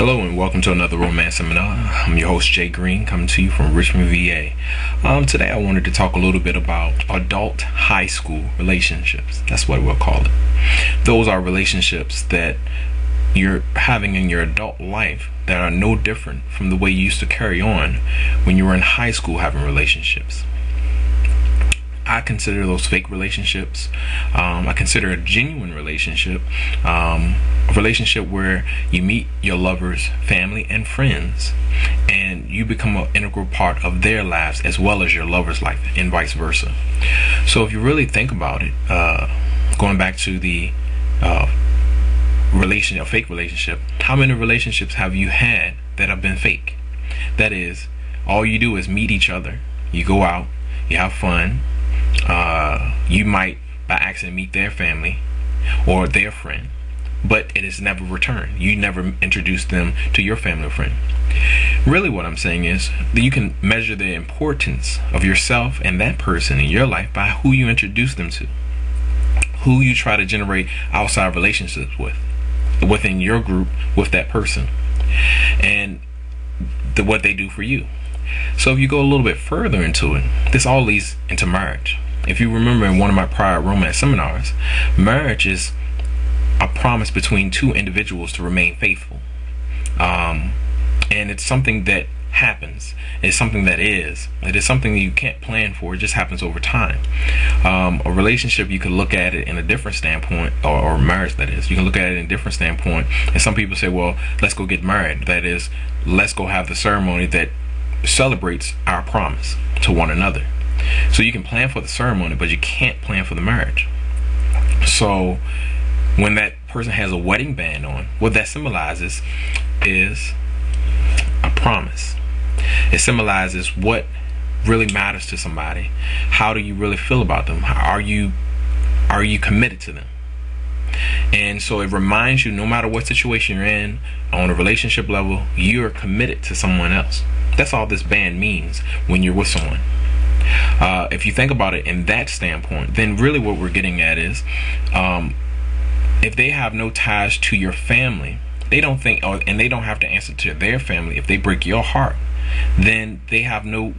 Hello and welcome to another romance seminar. I'm your host Jay Green, coming to you from Richmond, VA. Today I wanted to talk a little bit about adult high school relationships. That's what we'll call it. Those are relationships that you're having in your adult life that are no different from the way you used to carry on when you were in high school having relationships. I consider those fake relationships. I consider a genuine relationship a relationship where you meet your lover's family and friends and you become an integral part of their lives as well as your lover's life, and vice versa. So if you really think about it, going back to the fake relationship, how many relationships have you had that have been fake? That is, all you do is meet each other, you go out, you have fun. You might by accident meet their family or their friend, but it is never returned. You never introduce them to your family or friend. Really what I'm saying is that you can measure the importance of yourself and that person in your life by who you introduce them to, who you try to generate outside relationships with, within your group with that person, and what they do for you. So if you go a little bit further into it, this all leads into marriage. If you remember in one of my prior romance seminars, marriage is a promise between two individuals to remain faithful. And it's something that happens. It's something that is. It is something that you can't plan for. It just happens over time. A relationship, you can look at it in a different standpoint, or marriage, that is. You can look at it in a different standpoint. And some people say, well, let's go get married. That is, let's go have the ceremony that celebrates our promise to one another. So you can plan for the ceremony, but you can't plan for the marriage. So when that person has a wedding band on, what that symbolizes is a promise. It symbolizes what really matters to somebody. How do you really feel about them? Are you committed to them? And so it reminds you, no matter what situation you're in, on a relationship level, you're committed to someone else. That's all this band means when you're with someone. If you think about it in that standpoint, then really what we're getting at is, if they have no ties to your family, they don't think, and they don't have to answer to their family if they break your heart, then they have no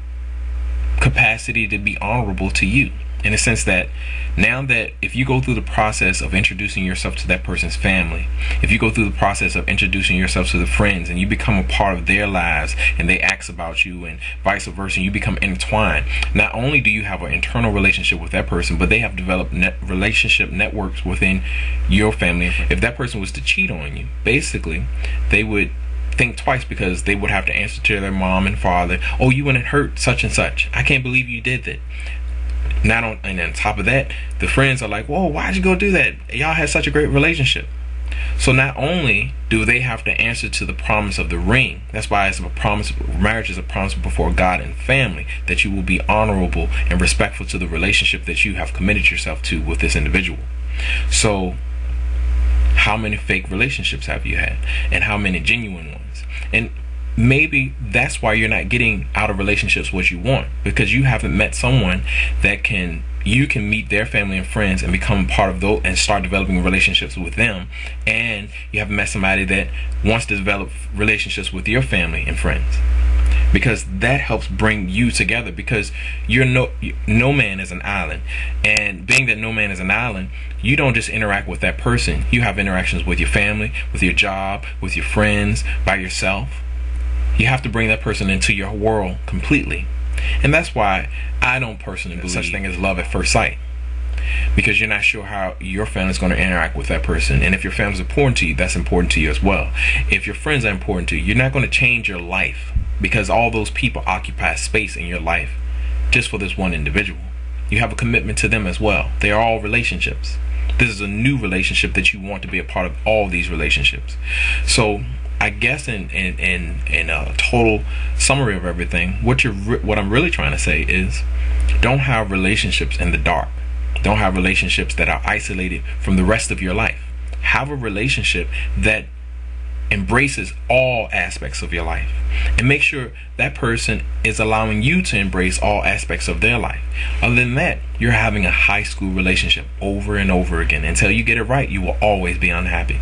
capacity to be honorable to you. In the sense that now that if you go through the process of introducing yourself to that person's family, if you go through the process of introducing yourself to the friends and you become a part of their lives and they ask about you and vice versa, and you become intertwined, not only do you have an internal relationship with that person, but they have developed relationship networks within your family. If that person was to cheat on you, basically they would think twice, because they would have to answer to their mom and father, oh, you went and hurt such and such, I can't believe you did that. And on top of that, the friends are like, whoa, why'd you go do that? Y'all had such a great relationship. So not only do they have to answer to the promise of the ring, that's why it's a promise. Marriage is a promise before God and family that you will be honorable and respectful to the relationship that you have committed yourself to with this individual. So how many fake relationships have you had, and how many genuine ones? And maybe that's why you're not getting out of relationships what you want, because you haven't met someone that you can meet their family and friends and become part of those and start developing relationships with them, and you haven't met somebody that wants to develop relationships with your family and friends, because that helps bring you together, because no man is an island. And being that no man is an island, you don't just interact with that person. You have interactions with your family, with your job, with your friends, by yourself. You have to bring that person into your world completely. And that's why I don't personally believe such thing as love at first sight, because you're not sure how your family is going to interact with that person. And if your family is important to you, that's important to you as well. If your friends are important to you, you're not going to change your life because all those people occupy space in your life just for this one individual. You have a commitment to them as well. They are all relationships. This is a new relationship that you want to be a part of all these relationships. So I guess in a total summary of everything, what I'm really trying to say is, don't have relationships in the dark. Don't have relationships that are isolated from the rest of your life. Have a relationship that embraces all aspects of your life, and make sure that person is allowing you to embrace all aspects of their life. Other than that, you're having a high school relationship over and over again. Until you get it right, you will always be unhappy.